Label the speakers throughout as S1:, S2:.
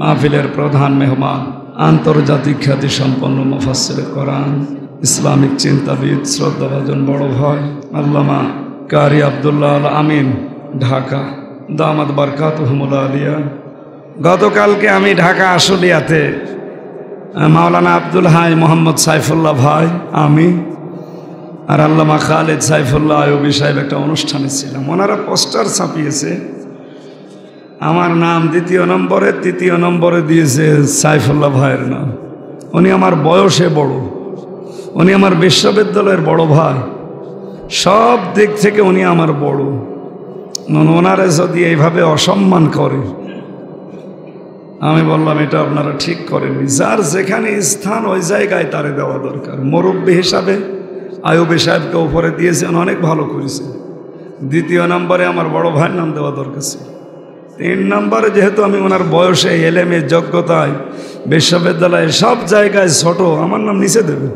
S1: মাহফিলের প্রধান মেহমান, আন্তর্জাতিক খ্যাতি সম্পন্ন মুফাসসির কোরআন, ইসলামিক চিন্তাবিদ, শ্রদ্ধাভাজন বড় ভাই আল্লামা কারি আব্দুল্লাহ আল আমিন, ঢাকা, দামাত বারকাতুহুমুল আলিয়া। গতকালকে আমি ঢাকা আশুলিয়াতে মাওলানা আব্দুল হাই মোহাম্মদ সাইফুল্লাহ ভাই, আমি আর আল্লামা খালেদ সাইফুল্লাহ আয়ুবী সাহেব একটা অনুষ্ঠানে ছিলাম। ওনারা পোস্টার ছাপিয়েছে, আমার নাম দ্বিতীয় নম্বরে, তৃতীয় নম্বরে দিয়েছে সাইফুল্লাহ ভাইয়ের নাম। উনি আমার বয়সে বড়, উনি আমার বিশ্ববিদ্যালয়ের বড় ভাই, সব দিক থেকে উনি আমার বড়। ওনারে যদি এইভাবে অসম্মান করে, আমি বললাম এটা আপনারা ঠিক করেননি। যার যেখানে স্থান ওই জায়গায় তারে দেওয়া দরকার। মুরব্বী হিসাবে আয়ুবী সাহেবকে উপরে দিয়েছেন, অনেক ভালো করেছে। দ্বিতীয় নম্বরে আমার বড় ভাইয়ের নাম দেওয়া দরকার ছিল। 3 নম্বরে যেহেতু আমি ওনার বয়সে, এলেমে, যোগ্যতায়, বিশ্ববিদ্যালয়ে সব জায়গায় ছোট, আমার নাম নিচে দেবে।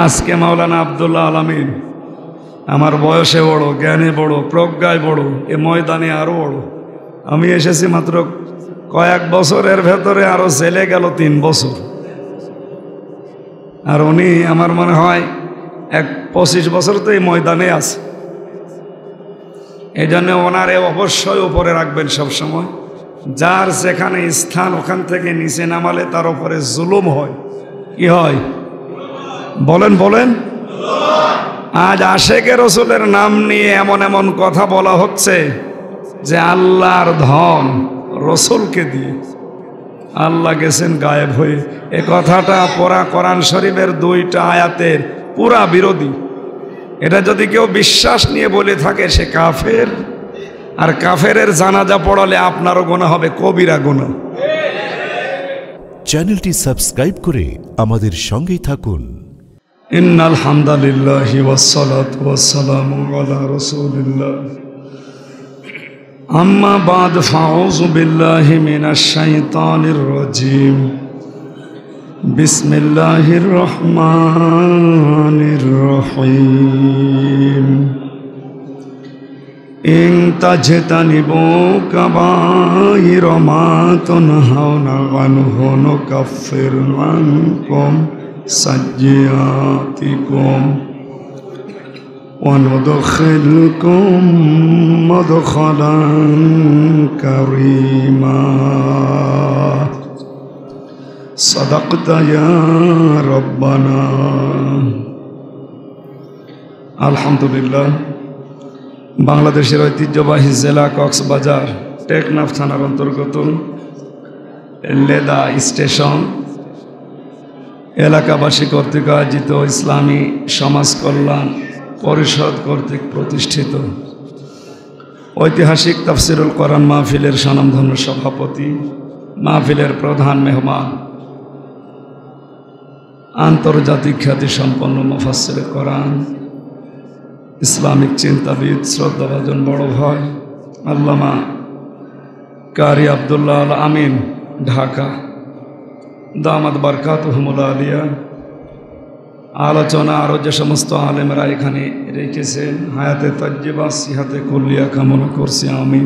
S1: আজকে মাওলানা আব্দুল্লাহ আল আমিন আমার বয়সে বড়, জ্ঞানে বড়, প্রজ্ঞায় বড়, এ ময়দানে আরও বড়। আমি এসেছি মাত্র কয়েক বছরের ভেতরে, আরও চলে গেল 3 বছর। আর উনি আমার মনে হয় 25 বছর তো এই ময়দানে আছে। এই জন্য ওনারে অবশ্যই উপরে রাখবেন সবসময়। যার যেখানে স্থান, ওখান থেকে নিচে নামালে তার উপরে জুলুম হয়। কি হয় বলেন বলেন? আজ আশেকে রসুলের নাম নিয়ে এমন এমন কথা বলা হচ্ছে যে আল্লাহর ধন রসুলকে দিয়ে, আল্লাহ গেছেন গায়েব হয়ে। এ কথাটা পুরা কোরআন শরীফের 2টা আয়াতের পুরা বিরোধী। এটা যদি কেউ বিশ্বাস নিয়ে বলে থাকে সে কাফের, আর কাফেরের জানাজা পড়ালে আপনারও গুনাহ হবে, কবিরা গুনাহ।
S2: চ্যানেলটি সাবস্ক্রাইব করে আমাদের সঙ্গেই থাকুন।
S1: ইন্নাল হামদালিল্লাহি ওয়াসসালাতু ওয়াসসালামু আলা রাসূলিল্লাহ। আম্মা বাদ, ফাউযু বিল্লাহি মিনাশ শাইতানির রাজীম। বিসমিল্লাহির রহমানির রহিম। ইন তাজতানিবু কাবাইরা মা তুনহাউনা আনহু নুকাফির আনকুম সাইয়্যাতিকুম ওয়া নুদখিলকুম মুদখালান কারীমা। সাদাকতা ইয়া রব্বানা। আলহামদুলিল্লাহ। বাংলাদেশের ঐতিহ্যবাহী জেলা কক্সবাজার টেকনাফ থানার অন্তর্গত লেদা স্টেশন এলাকাবাসী কর্তৃক আয়োজিত ইসলামী সমাজ কল্যাণ পরিষদ কর্তৃক প্রতিষ্ঠিত ঐতিহাসিক তাফসিরুল কোরআন মাহফিলের স্বনামধন্য সভাপতি, মাহফিলের প্রধান মেহমান, আন্তর্জাতিক খ্যাতি সম্পন্ন মুফাসসির কোরআন, ইসলামিক চিন্তাবিদ, শ্রদ্ধাভাজন বড় ভাই আল্লামা কারি আব্দুল্লাহ আল আমিন, ঢাকা, দামাত বারকাতুহুমুল আলিয়া। আলোচনা আরও যে সমস্ত আলেমরা এখানে রেখেছেন, হায়াতে তাজ্জিবা সিহাতে কুল্লিয়া কামনা করছি আমি।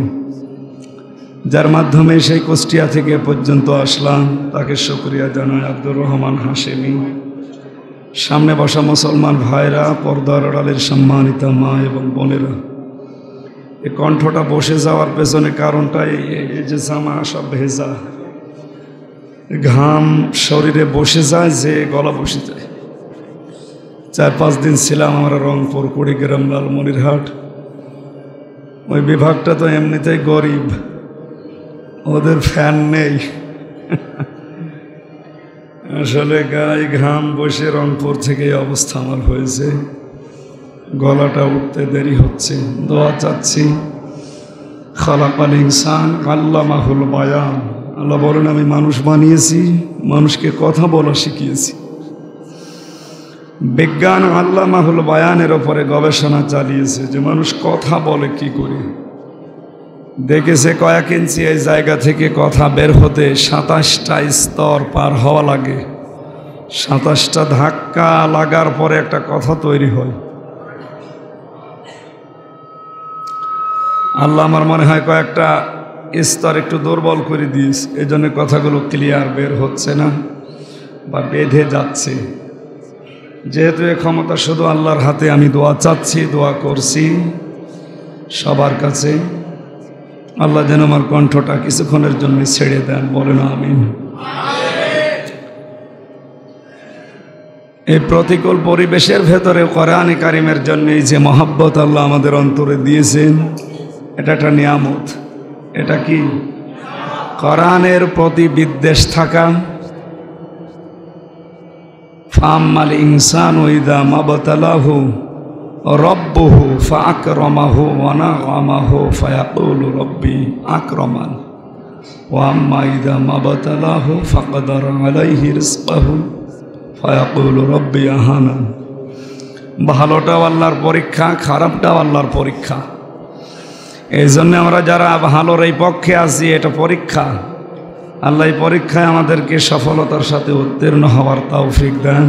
S1: যার মাধ্যমে সেই কুষ্টিয়া থেকে পর্যন্ত আসলাম তাকে শুকরিয়া জানাই। আব্দুর রহমান হাশেমি, সামনে বসা মুসলমান ভাইরা, পর্দার আড়ালের সম্মানিত মা এবং বোনেরা, এই কণ্ঠটা বসে যাওয়ার পেছনে কারণটাই এই যে জামা সব ভেজা, ঘাম শরীরে বসে যায়, যে গলা বসে যায়। 4-5 দিন ছিলাম আমরা রংপুর, কুড়িগ্রাম, লালমনিরহাট। ওই বিভাগটা তো এমনিতেই গরিব, ওদের ফ্যান নেই। আসলে গায়ে ঘাম বসে রংপুর থেকে এই অবস্থা আমার হয়েছে, গলাটা উঠতে দেরি হচ্ছে। দোয়া চাচ্ছি। খালাকাল ইনসান আল্লামাহুল বায়ান। আল্লাহ বলেন আমি মানুষ বানিয়েছি, মানুষকে কথা বলা শিখিয়েছি। বিজ্ঞান আল্লামাহুল বায়ানের ওপরে গবেষণা চালিয়েছে যে মানুষ কথা বলে কি করে। দেখেছে কয়েক ইঞ্চি এই জায়গা থেকে কথা বের হতে 27টা স্তর পার হওয়া লাগে। 27টা ধাক্কা লাগার পরে একটা কথা তৈরি হয়। আল্লাহ আমার মনে হয় কয়েকটা স্তর একটু দুর্বল করে দিয়েছি, এই জন্য কথাগুলো ক্লিয়ার বের হচ্ছে না বা বেঁধে যাচ্ছে। যেহেতু এ ক্ষমতা শুধু আল্লাহর হাতে, আমি দোয়া চাচ্ছি, দোয়া করছি সবার কাছে, আল্লাহ যেন আমার কণ্ঠটা কিছুক্ষণের জন্য ছেড়ে দেন, বলেন আমিন। এই প্রতিকূল পরিবেশের ভেতরে কোরআনে কারিমের জন্য এই যে মহব্বত আল্লাহ আমাদের অন্তরে দিয়েছেন, এটা একটা নিয়ামত। এটা কি? কোরআনের প্রতি বিদ্বেষ থাকা। ফাম্মাল ইনসানু ইযা মাবতালাহু রব্বুহু ফাআকরামাহু ওয়া নাআমাহু ফায়াকুলু রব্বি আকরামান ওয়া আম্মা ইযা মাবতালাহু ফাকদারা আলাইহি রিজকাহু ফায়াকুলু রব্বি আহানান। ভালোটাও আল্লাহর পরীক্ষা, খারাপটাও আল্লাহর পরীক্ষা। এই জন্য আমরা যারা ভালোর এই পক্ষে আছি, এটা পরীক্ষা। আল্লাহ এই পরীক্ষায় আমাদেরকে সফলতার সাথে উত্তীর্ণ হওয়ার তৌফিক দেন।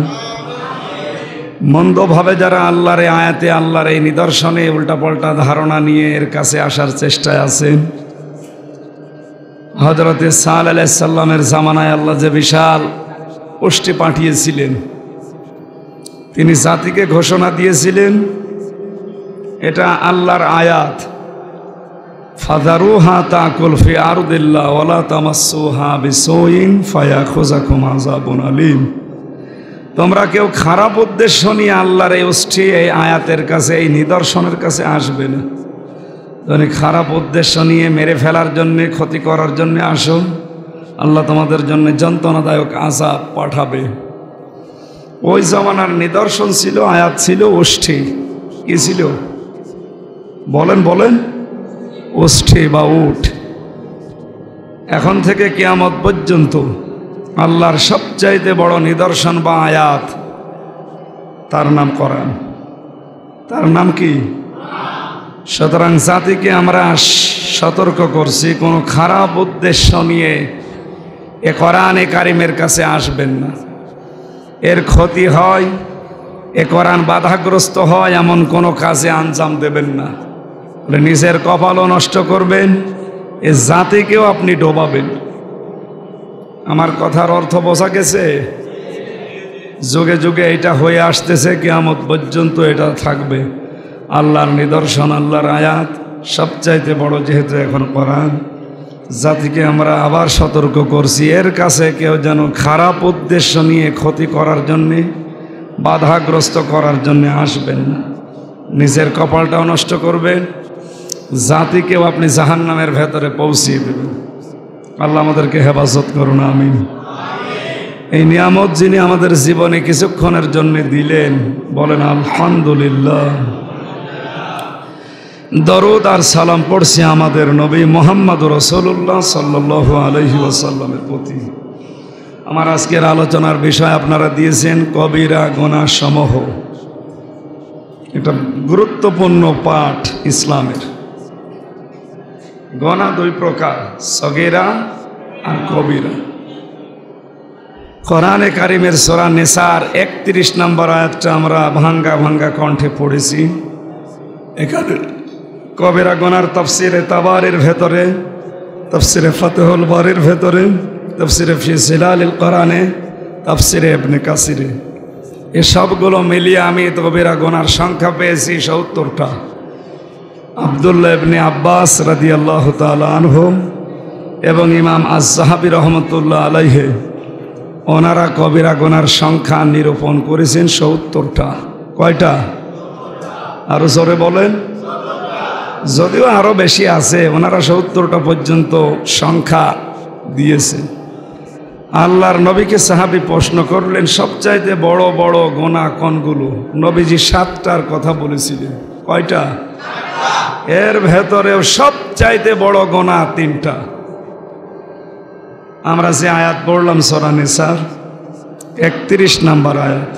S1: মন্দভাবে যারা আল্লাহর এই আয়াতে, আল্লাহর এই নিদর্শনে উল্টাপাল্টা ধারণা নিয়ে এর কাছে আসার চেষ্টায় আছেন, হযরতে সালেহ আলাইহিস সালামের জামানায় আল্লাহ যে বিশাল উষ্টি পাঠিয়েছিলেন, তিনি জাতিকে ঘোষণা দিয়েছিলেন, এটা আল্লাহর আয়াত, ফাযারুহা তাকুল ফি আরদিল্লাহ ওয়ালা তামাসসুহা বিসুইন ফায়াখুযাকুম আযাবুন আলীম। তোমরা কেউ খারাপ উদ্দেশ্য নিয়ে আল্লাহর এই উষ্টি, এই আয়াতের কাছে, এই নিদর্শনের কাছে আসবে না। যদি খারাপ উদ্দেশ্য নিয়ে মেরে ফেলার জন্যে, ক্ষতি করার জন্যে আসো, আল্লাহ তোমাদের জন্য যন্ত্রণাদায়ক আযাব পাঠাবে। ওই জামানার নিদর্শন ছিল, আয়াত ছিল উষ্টি। কি ছিল? বলেন বলেন। উষ্টি বা উট। এখন থেকে কিয়ামত পর্যন্ত আল্লাহর সবচাইতে বড় নিদর্শন বা আয়াত, তার নাম কোরআন। তার নাম কি? সুতরাং জাতিকে আমরা সতর্ক করছি, কোনো খারাপ উদ্দেশ্য নিয়ে এ কোরআনে কারিমের কাছে আসবেন না। এর ক্ষতি হয়, এ কোরআন বাধাগ্রস্ত হয়, এমন কোনো কাজে আঞ্জাম দেবেন না। নিজের কপালও নষ্ট করবেন, এ জাতিকেও আপনি ডোবাবেন। আমার কথার অর্থ বোঝা গেছে? যুগে যুগে এটা হয়ে আসতেছে, কিয়ামত পর্যন্ত এটা থাকবে। আল্লাহর নিদর্শন, আল্লাহর আয়াত সবচাইতে বড় যেহেতু এখন কোরআন, জাতিকে আমরা আবার সতর্ক করছি, এর কাছে কেউ যেন খারাপ উদ্দেশ্য নিয়ে ক্ষতি করার জন্যে, বাধাগ্রস্ত করার জন্যে আসবেন না। নিজের কপালটাও নষ্ট করবেন, জাতিকেও আপনি জাহান্নামের ভেতরে পৌঁছিয়ে দেবেন। আল্লাহ আমাদেরকে হেফাজত করুন, আমিন। এই নিয়ামত যিনি আমাদের জীবনে কিছুক্ষণের জন্য দিলেন, বলেন আলহামদুলিল্লাহ। দরুদ আর সালাম পড়ছি আমাদের নবী মুহাম্মদুর রাসূলুল্লাহ সাল্লাল্লাহু আলাইহি ওয়াসাল্লামের প্রতি। আমার আজকের আলোচনার বিষয় আপনারা দিয়েছেন কবিরা গুনাহ সমূহ। এটা গুরুত্বপূর্ণ পাঠ ইসলামের। গুনাহ দুই প্রকার, সগীরা আর কবিরা। কোরআনে কারিমের সূরা নিসার 31 নম্বর আয়াতটা আমরা ভাঙ্গা ভাঙ্গা কণ্ঠে পড়েছি। এখানে কবিরা গুনার তাফসিরে তাবারির ভেতরে, তাফসিরে ফাতহুল বারির ভেতরে, তাফসিরে ফি জিলালিল কোরআনে, তাফসিরে ইবনে কাসিরে, এ সবগুলো মিলিয়ে আমি কবিরা গুনার সংখ্যা পেয়েছি 70টা। আব্দুল্লাহ ইবনে আব্বাস রাদিয়াল্লাহু তাআলা আনহু এবং ইমাম আয-যাহাবী রাহমাতুল্লাহ আলাইহি, ওনারা কবিরা গুনার সংখ্যা নিরূপণ করেছেন 70টা। কয়টা? আরো জোরে বলেন। যদিও আরো বেশি আছে, ওনারা 70টা পর্যন্ত সংখ্যা দিয়েছে। আল্লাহর নবীকে সাহাবী প্রশ্ন করলেন, সবচাইতে বড় বড় গুনাহ কোনগুলো? নবীজি 7টার কথা বলেছিলেন। কয়টা? এর ভেতরেও সবচাইতে বড় গুনাহ 3টা। আমরা যে আয়াত পড়লাম সূরা নিসার 31 নম্বর আয়াত,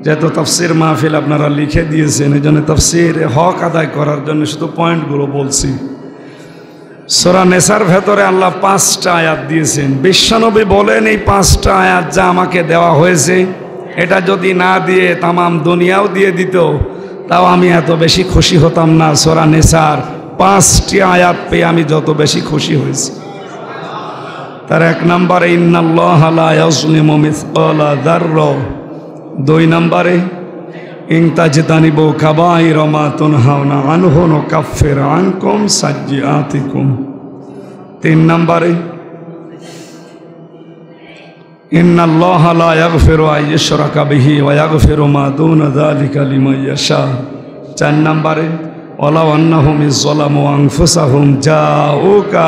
S1: যেহেতু তাফসীর মাহফিল আপনারা লিখে দিয়েছেন, এই জন্য তাফসীর হক আদায় করার জন্য শুধু পয়েন্টগুলো বলছি। সূরা নিসার ভেতরে আল্লাহ 5টা আয়াত দিয়েছেন। বিশ্বনবী বলেন, এই 5টা আয়াত যা আমাকে দেওয়া হয়েছে, এটা যদি না দিয়ে তামাম দুনিয়াও দিয়ে দিত, তাও আমি এত বেশি খুশি হতাম না। সূরা নিসার 5টি আয়াত পেয়ে আমি যত বেশি খুশি হয়েছি। তার 1 নম্বরে ইন্নাল্লাহা লা ইয়াজলিমু মিসকালা যাররা, 2 নম্বরে ইন তাজতানিবু কাবাইরা মা তুনহাউনা আনহু নুকাফির আনকুম সাইয়্যাতিকুম, 3 নম্বরে ইন্নাল্লাহা লা ইয়াগফিরু আন ইউশরাকা বিহি ওয়া ইয়াগফিরু মা দুনা যালিকা লিমান ইয়াশা, 4 নম্বরে ওয়ালাউ আন্নাহুম ইযলামু আনফুসাহুম জাউকা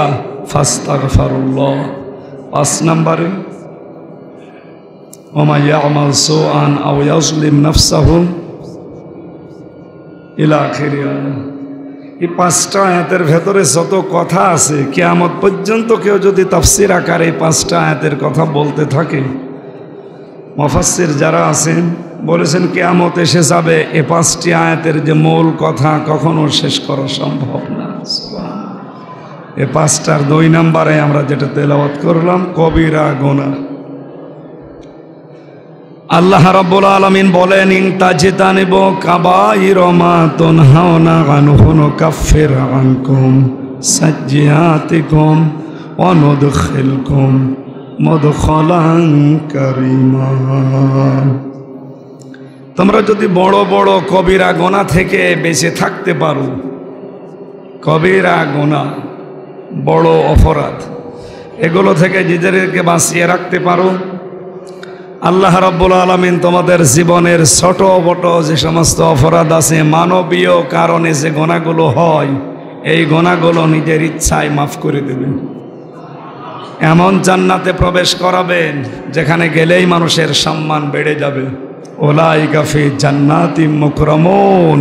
S1: ফাস্তাগফিরুল্লাহ, 5 নম্বরে ওমা ইয়ামাল সুআন আও ইয়াজলিম নাফসাহু ইলা আখিরিয়া। এই 5টা আয়াতের ভেতরে যত কথা আছে, কিয়ামত পর্যন্ত কেউ যদি তাফসীর আকারে এই 5টা আয়াতের কথা বলতে থাকে, মুফাসসির যারা আছেন বলেছেন কিয়ামত এসে যাবে, এই 5টি আয়াতের যে মূল কথা কখনো শেষ করা সম্ভব না। এই 5টার 2 নম্বরে আমরা যেটা তেলাওয়াত করলাম, কবিরা গুনাহ। আল্লাহ রাব্বুল আলামিন বলেন ইন তাজতানিবু কাবাইরা মা তুনহাউনা আনহু নুকাফির আনকুম সাইয়্যাতিকুম ওয়া নুদখিলকুম মুদখালান কারীমা। তোমরা যদি বড় বড় কবিরা গুনাহ থেকে বেঁচে থাকতে পারো, কবিরা গুনাহ বড় অপরাধ, এগুলো থেকে নিজেদেরকে বাঁচিয়ে রাখতে পারো, আল্লাহ রাব্বুল আলামিন তোমাদের জীবনের ছোট বড় যে সমস্ত অপরাধ আছে, মানবীয় কারণে যে গুনাহগুলো হয়, এই গুনাহগুলো নিজের ইচ্ছায় মাফ করে দেবেন। এমন জান্নাতে প্রবেশ করাবেন যেখানে গেলেই মানুষের সম্মান বেড়ে যাবে। উলাইকা ফি জান্নাতিম মুকরামুন,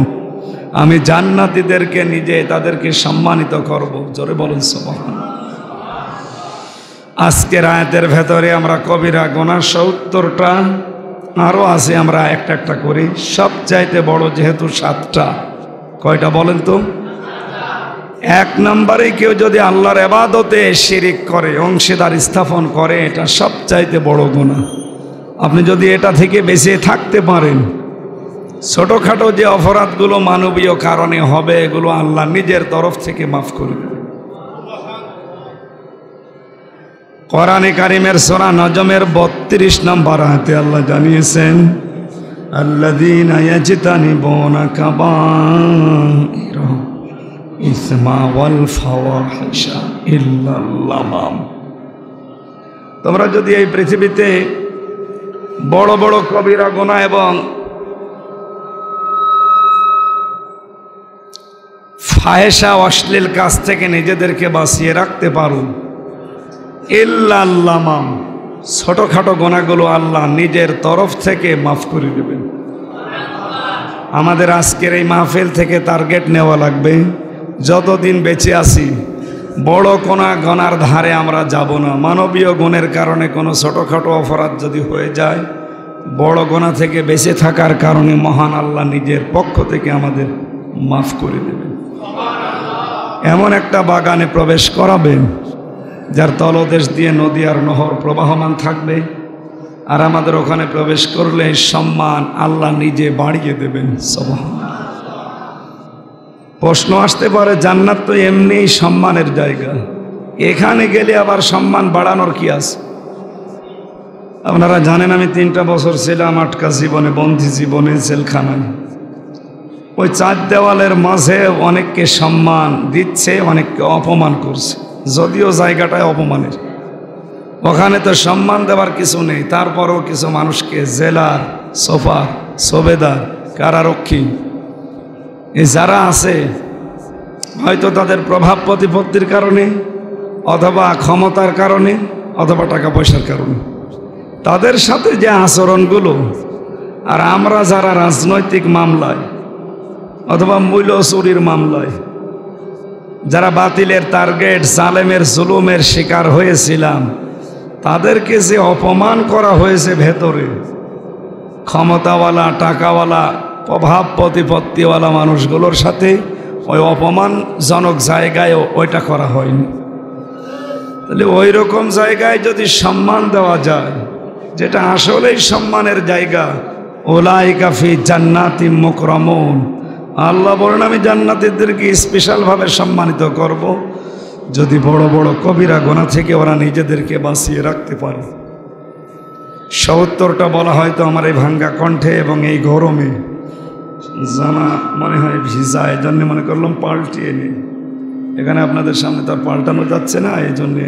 S1: আমি জান্নাতীদেরকে নিজে তাদেরকে সম্মানিত করব। জোরে বলুন সুবহানাল্লাহ। আজকের আয়াতের ভেতরে আমরা কবিরা গুনাহ 70টা, আরও আছে, আমরা একটা একটা করি। সবচাইতে বড় যেহেতু 7টা, কয়টা বলেন তো? 1 নম্বরে কেউ যদি আল্লাহর ইবাদতে শিরিক করে, অংশীদার স্থাপন করে, এটা সবচাইতে বড় গুনাহ। আপনি যদি এটা থেকে বেঁচে থাকতে পারেন, ছোটোখাটো যে অপরাধগুলো মানবীয় কারণে হবে, এগুলো আল্লাহ নিজের তরফ থেকে মাফ করে দেবে। কোরআনে কারিমের সূরা নজমের 32 নম্বর আয়াতে আল্লাহ জানিয়েছেন আল্লাযীনা ইয়াজতানিবুনা কাবাইরা ইসমা ওয়াল ফাওয়াহিশা ইল্লাল লামাম। তোমরা যদি এই পৃথিবীতে বড় বড় কবিরা গুনাহ এবং ফাহেশা অশ্লীল কাজ থেকে নিজেদেরকে বাঁচিয়ে রাখতে পারো, ইল্লাল লামাম, ছোটখাটো গুনাহগুলো আল্লাহ নিজের তরফ থেকে মাফ করে দেবেন। আমাদের আজকের এই মাহফিল থেকে টার্গেট নেওয়া লাগবে, যতদিন বেঁচে আছি বড় কোনো গুনার ধারে আমরা যাব না। মানবীয় গুণের কারণে কোনো ছোটোখাটো অপরাধ যদি হয়ে যায়, বড় গুনাহ থেকে বেঁচে থাকার কারণে মহান আল্লাহ নিজের পক্ষ থেকে আমাদের মাফ করে দেবেন। এমন একটা বাগানে প্রবেশ করাবেন যার তলদেশ দিয়ে নদী আর নহর প্রবাহমান থাকবে, আর আমাদের ওখানে প্রবেশ করলে সম্মান আল্লাহ নিজে বাড়িয়ে দেবেন। সুবহানাল্লাহ। প্রশ্ন আসতে পারে, জান্নাত তো এমনি সম্মানের জায়গা, এখানে গেলে আবার সম্মান বাড়ানোর কি আছে? আপনারা জানেন আমি 3টা বছর ছিলাম আটকা জীবনে, বন্দী জীবনে, জেলখানায়। ওই 4 দেওয়ালের মাঝে অনেককে সম্মান দিচ্ছে, অনেককে অপমান করছে, যদিও জায়গাটায় অপমানের। ওখানে তো সম্মান দেওয়ার কিছু নেই, তারপরও কিছু মানুষকে জেলার, সোফার, সুবেদার, কারারক্ষী, এই যারা আছে, হয়তো তাদের প্রভাব প্রতিপত্তির কারণে, অথবা ক্ষমতার কারণে, অথবা টাকা পয়সার কারণে, তাদের সাথে যে আচরণগুলো, আর আমরা যারা রাজনৈতিক মামলায় অথবা মূল্য চুরির মামলায় যারা বাতিলের টার্গেট, জালেমের জুলুমের শিকার হয়েছিলাম, তাদেরকে যে অপমান করা হয়েছে ভেতরে, ক্ষমতাওয়ালা, টাকাওয়ালা, প্রভাব প্রতিপত্তিওয়ালা মানুষগুলোর সাথে ওই অপমানজনক জায়গায় ওইটা করা হয়নি। তাহলে ওই রকম জায়গায় যদি সম্মান দেওয়া যায়, যেটা আসলেই সম্মানের জায়গা, উলাইকা ফি জান্নাতিম মুকরামুন, আল্লাহ বলেন আমি জান্নাতীদেরকে স্পেশালভাবে সম্মানিত করব যদি বড় বড় কবিরা গুনাহ থেকে ওরা নিজেদেরকে বাঁচিয়ে রাখতে পারে। ৭০টা বলা হয়তো আমার এই ভাঙ্গা কণ্ঠে এবং এই গরমে জানা মনে হয় ভিজা, এই জন্যে মনে করলাম পাল্টিয়ে নিই। এখানে আপনাদের সামনে তো আর পাল্টানো যাচ্ছে না, এই জন্যে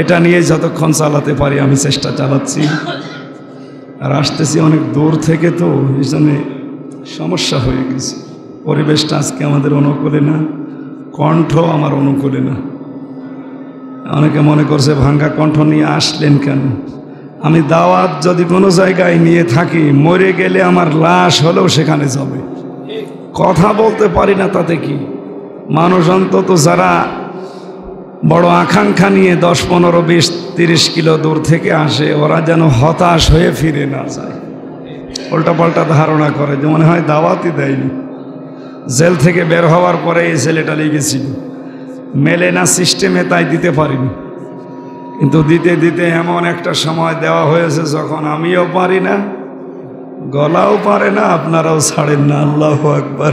S1: এটা নিয়ে যতক্ষণ চালাতে পারি আমি চেষ্টা চালাচ্ছি। আর আসতেছি অনেক দূর থেকে, তো এই জন্যে সমস্যা হয়ে গেছে। পরিবেশটা আজকে আমাদের অনুকূলে না, কণ্ঠ আমার অনুকূলে না। অনেকে মনে করছে ভাঙ্গা কণ্ঠ নিয়ে আসলেন কেন? আমি দাওয়াত যদি কোনো জায়গায় নিয়ে থাকি, মরে গেলে আমার লাশ হলেও সেখানে যাবে। কথা বলতে পারি না তাতে কি? মানুষ অন্তত যারা বড় আকাঙ্ক্ষা নিয়ে 10, 15, 20, 30 কিলো দূর থেকে আসে, ওরা যেন হতাশ হয়ে ফিরে না যায়। উল্টাপাল্টা ধারণা করে যে মনে হয় দাওয়াতই দেয়নি। জেল থেকে বের হওয়ার পরে এই ছেলেটা লেগেছিল, মেলে না সিস্টেমে, তাই দিতে পারিনি। কিন্তু দিতে দিতে এমন একটা সময় দেওয়া হয়েছে যখন আমিও পারি না, গলাও পারে না, আপনারাও ছাড়েন না। আল্লাহু আকবার।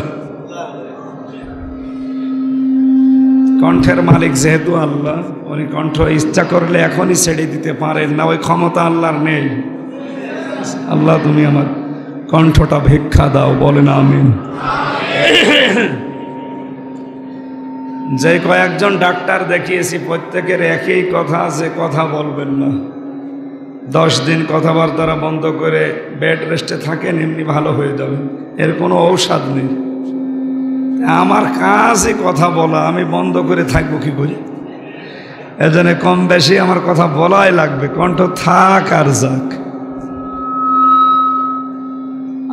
S1: কণ্ঠের মালিক যেহেতু আল্লাহ, উনি কণ্ঠ ইচ্ছা করলে এখনই ছেড়ে দিতে পারেন না, ওই ক্ষমতা আল্লাহর নেই। আল্লাহ তুমি আমার কণ্ঠটা ভিক্ষা দাও, বলেন আমিন। যে কয়েকজন ডাক্তার দেখিয়েছি প্রত্যেকের একই কথা, যে কথা বলবেন না। 10 দিন কথাবার্তা বন্ধ করে বেড রেস্টে থাকেন, এমনি ভালো হয়ে যাবেন। এর কোনো ঔষধ নেই। আমার কাজই কথা বলা, আমি বন্ধ করে থাকবো কি করে? এজন্য কম বেশি আমার কথা বলাই লাগবে, কণ্ঠ থাক আর যাক।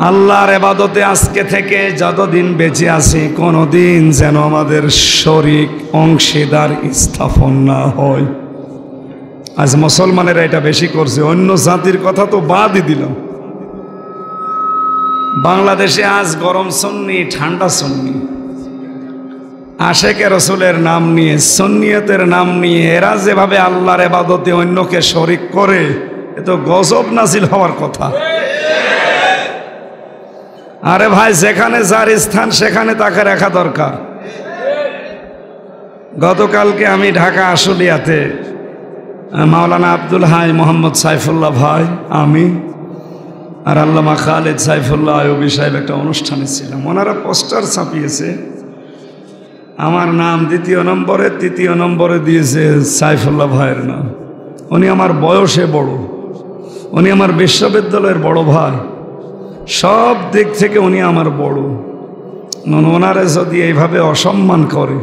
S1: আল্লাহর ইবাদতে আজকে থেকে যতদিন বেঁচে আছি, কোনোদিন যেন আমাদের শরীক অংশীদার স্থাপন না হয়। আজ মুসলমানেরা এটা বেশি করছে, অন্য জাতির কথা তো বাদই দিলাম। বাংলাদেশে আজ গরম সুন্নি, ঠান্ডা সুন্নি, আশেকে রসুলের নাম নিয়ে, সুন্নিয়তের নাম নিয়ে এরা যেভাবে আল্লাহর ইবাদতে অন্যকে শরীক করে, এ তো গজব নাজিল হওয়ার কথা। আরে ভাই, যেখানে যার স্থান সেখানে তাকে রাখা দরকার। গতকালকে আমি ঢাকা আশুলিয়াতে মাওলানা আব্দুল হাই, মোহাম্মদ সাইফুল্লাহ ভাই, আমি আর আল্লামা খালেদ সাইফুল্লাহ আয়ুবী সাহেব একটা অনুষ্ঠানে ছিলাম। ওনারা পোস্টার ছাপিয়েছে, আমার নাম 2 নম্বরে, 3 নম্বরে দিয়েছে সাইফুল্লাহ ভাইয়ের নাম। উনি আমার বয়সে বড়, উনি আমার বিশ্ববিদ্যালয়ের বড় ভাই, সব দিক থেকে উনি আমার বড়। ওনারা যদি এইভাবে অসম্মান করে,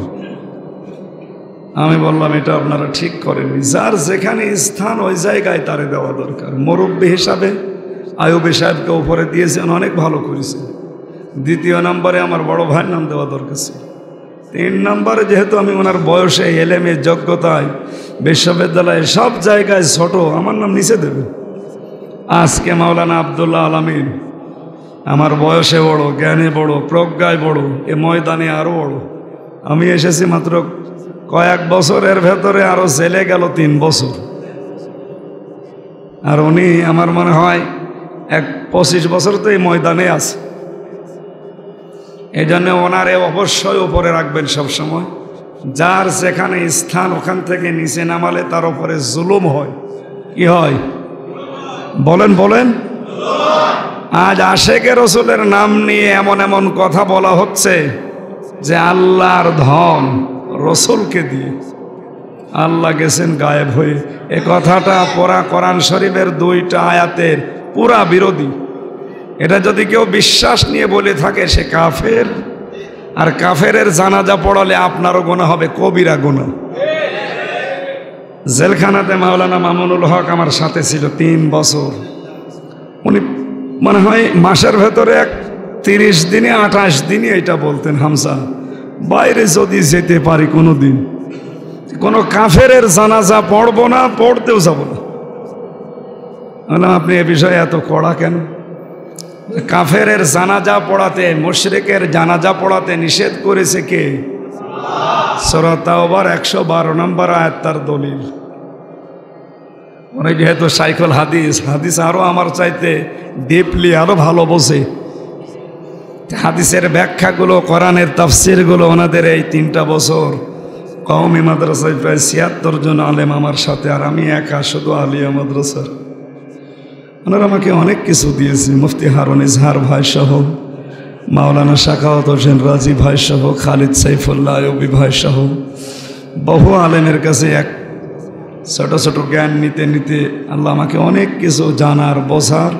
S1: আমি বললাম এটা আপনারা ঠিক করেননি। যার যেখানে স্থান ওই জায়গায় তারে দেওয়া দরকার। মুরব্বী হিসাবে আয়ুবী সাহেবকে উপরে দিয়েছেন, অনেক ভালো করেছেন। 2 নম্বরে আমার বড় ভাইয়ের নাম দেওয়া দরকার ছিল। 3 নম্বরে যেহেতু আমি ওনার বয়সে, এলেমে, যোগ্যতায়, বিশ্ববিদ্যালয়ে সব জায়গায় ছোট, আমার নাম নিচে দেবে। আজকে মাওলানা আব্দুল্লাহ আলামিন আমার বয়সে বড়, জ্ঞানে বড়, প্রজ্ঞায় বড়, এ ময়দানে আরও বড়। আমি এসেছি মাত্র কয়েক বছরের ভেতরে, আরও জেলে গেল 3 বছর। আর উনি আমার মনে হয় 25 বছর তো এই ময়দানে আছে। এই জন্য ওনারে অবশ্যই উপরে রাখবেন সবসময়। যার যেখানে স্থান, ওখান থেকে নিচে নামালে তার উপরে জুলুম হয়। কি হয় বলেন বলেন? আজ আশেকে রসুলের নাম নিয়ে এমন এমন কথা বলা হচ্ছে যে আল্লাহর ধন রসুলকে দিয়ে। আল্লাহ গেছেন গায়েব হয়ে। এ কথাটা পুরা কোরআন শরীফের 2টা আয়াতের পুরা বিরোধী। এটা যদি কেউ বিশ্বাস নিয়ে বলে থাকে সে কাফের। আর কাফেরের জানাজা পড়ালে আপনারও গুনাহ হবে, কবিরা গুনাহ। জেলখানাতে মাওলানা মামুনুল হক আমার সাথে ছিল 3 বছর। উনি মনে হয় মাসের ভেতরে 30 দিনে 28 দিনে এটা বলতেন, হামসা বাইরে যদি যেতে পারি কোনো দিন, কোনো কাফেরের জানাজা পড়বো না, পড়তেও যাব না। বললাম আপনি এ বিষয়ে এত কড়া কেন? কাফেরের জানাজা পড়াতে, মুশরিকের জানাজা পড়াতে নিষেধ করেছে কে? সূরা তাওবার 112 নম্বর আয়াত তার দলিল। উনি যেহেতু শাইখুল হাদিস, হাদিস আরো আমার চাইতে ডিপলি আরো ভালো বোঝে, হাদিসের ব্যাখ্যাগুলো, কোরআনের তাফসিরগুলো ওনাদের এই 3টা বছর কওমি মাদ্রাসায় প্রায় 76 জন আলেম আমার সাথে, আর আমি একা শুধু আলিয়া মাদ্রাসার। ওনারা আমাকে অনেক কিছু দিয়েছে, মুফতি হারুন ইজহার ভাই সহ, মাওলানা শাখাওয়াত হোসেন রাজি ভাই সহ, খালিদ সাইফুল্লাহ আইয়ুবী ভাই সহ বহু আলেমের কাছে এক ছোট ছোট জ্ঞান নিতে নিতে আল্লাহ আমাকে অনেক কিছু জানার, বোঝার,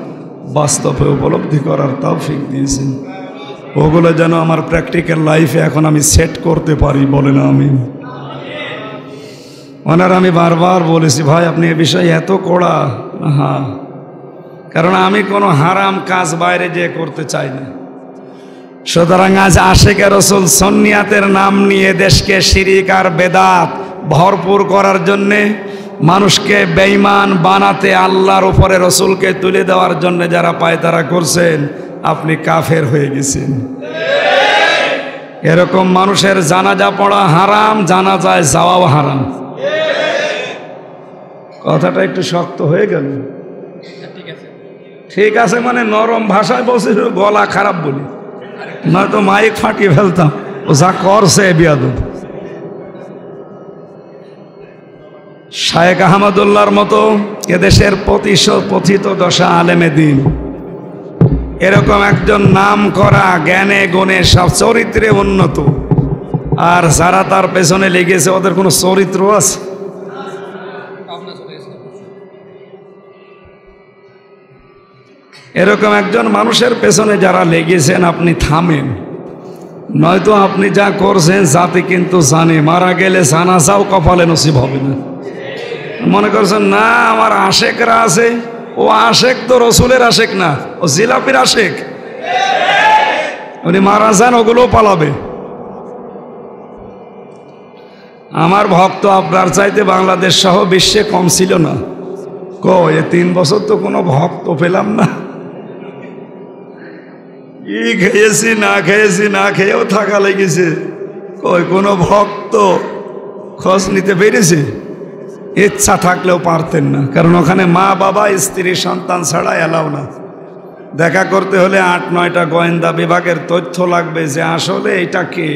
S1: বাস্তবে উপলব্ধি করার তৌফিক দিয়েছেন। ওগুলো যেন আমার প্র্যাকটিক্যাল লাইফে এখন আমি সেট করতে পারি, বলে না আমি। ওনার আমি বারবার বলেছি, ভাই আপনি এ বিষয়ে এত কড়া। হ্যাঁ, কারণ আমি কোনো হারাম কাজ বাইরে যেয়ে করতে চাই না। সুতরাং আজ আশিকে রাসূল সুন্নিয়াতের নাম নিয়ে দেশকে শিরিক আর বেদাত ভরপুর করার জন্যে, মানুষকে বেঈমান বানাতে, আল্লাহর উপরে রসুলকে তুলে দেওয়ার জন্য যারা পায়তারা করছেন, আপনি কাফের হয়ে গেছেন। এরকম মানুষের জানাজা পড়া হারাম, জানাজায় যাওয়াও হারাম। কথাটা একটু শক্ত হয়ে গেল। ঠিক আছে মানে নরম ভাষায় বলছি, গলা খারাপ বলি, নয়তো মাইক ফাটিয়ে ফেলতাম। ও যা করছে বিয়াদব। শায়েখ আহমদুল্লাহর মতো এদেশের পথিত দশা আলেমে দিন, এরকম একজন নাম করা, জ্ঞানে গুণে সব চরিত্রে উন্নত, আর যারা তার পেছনে লেগেছে ওদের কোনো চরিত্র আছে? এরকম একজন মানুষের পেছনে যারা লেগেছেন, আপনি থামেন, নয়তো আপনি যা করছেন জাতি কিন্তু জানে, মারা গেলে জানাজাও কপালে নসিব হবে না। মনে করছেন না আমার আশেকরা আছে, ও আশেক তো রসুলের আশেক না, ও জিলাপির আশেক। উনি মারা যান, ওগুলো পালাবে। আমার ভক্ত আপনার চাইতে বাংলাদেশ সহ বিশ্বে কম ছিল না। এ 3 বছর তো কোনো ভক্ত পেলাম না। কি খেয়েছি না খেয়েছি, না খেয়েও থাকা লেগেছে। কোনো ভক্ত খোঁজ নিতে পেরেছে? ইচ্ছা থাকলেও পারতেন না, কারণ ওখানে মা বাবা স্ত্রী সন্তান ছাড়া এলাও না। দেখা করতে হলে 8-9টা গোয়েন্দা বিভাগের তথ্য লাগবে যে আসলে এটা কে।